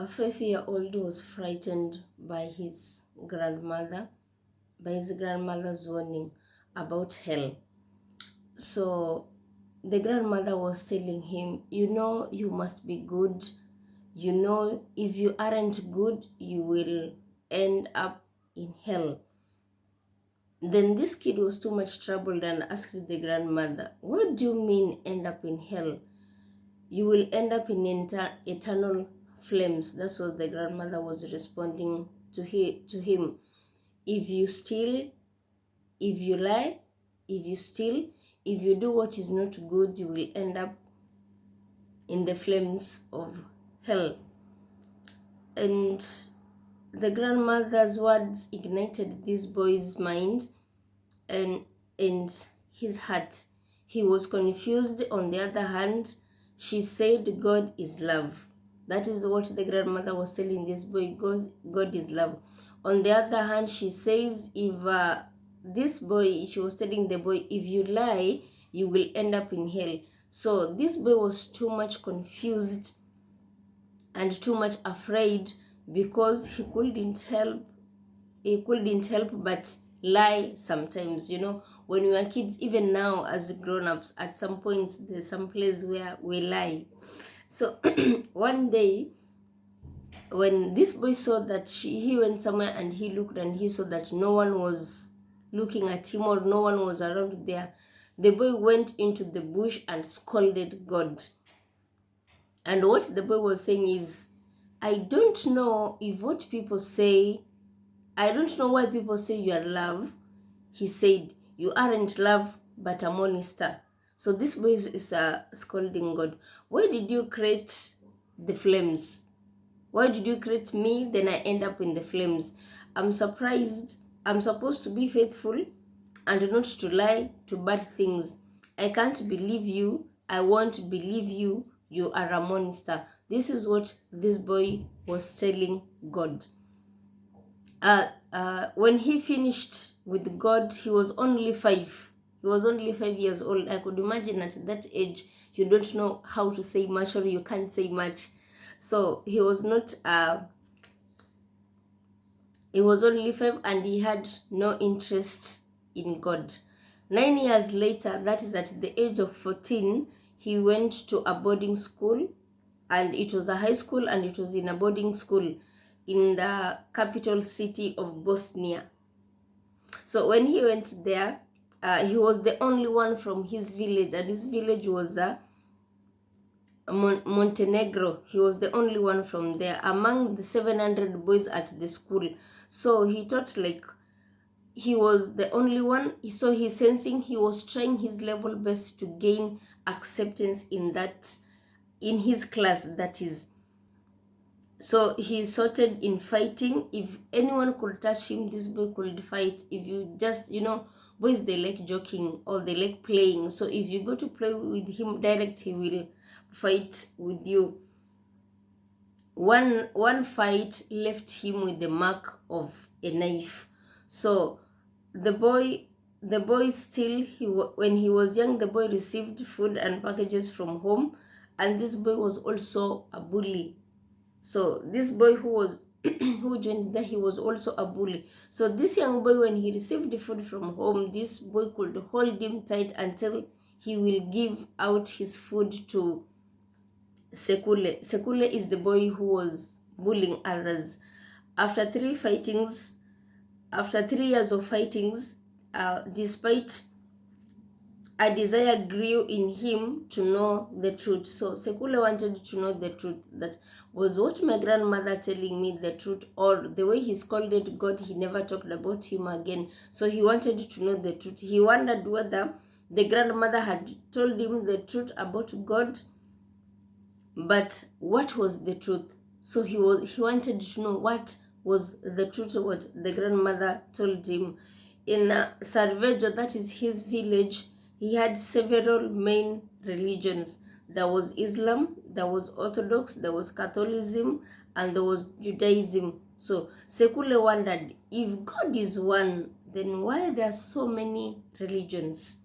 A 5-year-old was frightened by his grandmother's warning about hell. So the grandmother was telling him, you must be good. If you aren't good, you will end up in hell. Then this kid was too much troubled and asked the grandmother, what do you mean end up in hell? You will end up in eternal flames. That's what the grandmother was responding to him. If you steal, if you lie, if you steal, if you do what is not good, you will end up in the flames of hell. And the grandmother's words ignited this boy's mind and his heart. He was confused. On the other hand, she said God is love. That is what the grandmother was telling this boy, God is love. On the other hand, she says she was telling the boy, if you lie, you will end up in hell. So this boy was too much confused and too much afraid because he couldn't help but lie sometimes. When we were kids, even now as grown-ups, at some points there's some place where we lie. So one day when this boy saw that he went somewhere and he looked and he saw that no one was looking at him or no one was around there, the boy went into the bush and scolded God. And what the boy was saying is, I don't know why people say you are love. He said, you aren't love, but a monster. So this boy is scolding God. Why did you create the flames? Why did you create me? Then I end up in the flames. I'm surprised. I'm supposed to be faithful and not to lie to bad things. I can't believe you. I won't believe you. You are a monster. This is what this boy was telling God. When he finished with God, he was only 5. He was only 5 years old. I could imagine at that age, you don't know how to say much or you can't say much. So he was not, he was only 5 and he had no interest in God. 9 years later, that is at the age of 14, he went to a boarding school, and it was a high school and it was in a boarding school in the capital city of Bosnia. So when he went there, he was the only one from his village, and his village was Montenegro. He was the only one from there among the 700 boys at the school. So he thought like he was the only one. So he's sensing he was trying his level best to gain acceptance in his class, that is. So he sorted in fighting. If anyone could touch him, this boy could fight. If you just, boys, they like joking or they like playing. So if you go to play with him direct, he will fight with you. One fight left him with the mark of a knife. So the boy still, when he was young, the boy received food and packages from home, and this boy was also a bully. So this boy who joined there, he was also a bully. So this young boy, when he received the food from home, this boy could hold him tight until he will give out his food to Sekule. Sekule is the boy who was bullying others. After 3 years of fightings, despite a desire grew in him to know the truth. So Sekule wanted to know the truth. That was what my grandmother telling me the truth, or the way he scolded God, he never talked about him again. So he wanted to know the truth. He wondered whether the grandmother had told him the truth about God, but what was the truth? So he wanted to know what was the truth of what the grandmother told him. In Sarvejo, that is his village, he had several main religions. There was Islam, there was Orthodox, there was Catholicism, and there was Judaism. So Sekule wondered, if God is one, then why are there so many religions?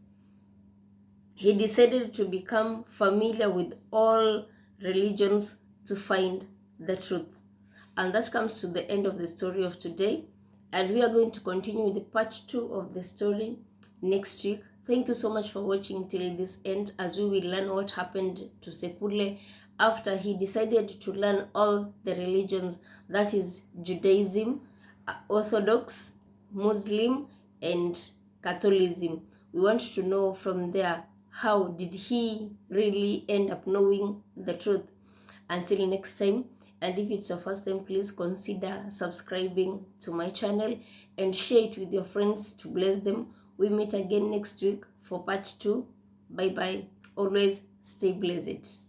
He decided to become familiar with all religions to find the truth. And that comes to the end of the story of today. And we are going to continue with the part 2 of the story next week. Thank you so much for watching till this end, as we will learn what happened to Sekule after he decided to learn all the religions, that is Judaism, Orthodox, Muslim, and Catholicism. We want to know from there, how did he really end up knowing the truth? Until next time, and if it's your first time, please consider subscribing to my channel and share it with your friends to bless them. We meet again next week for part 2. Bye bye. Always stay blessed.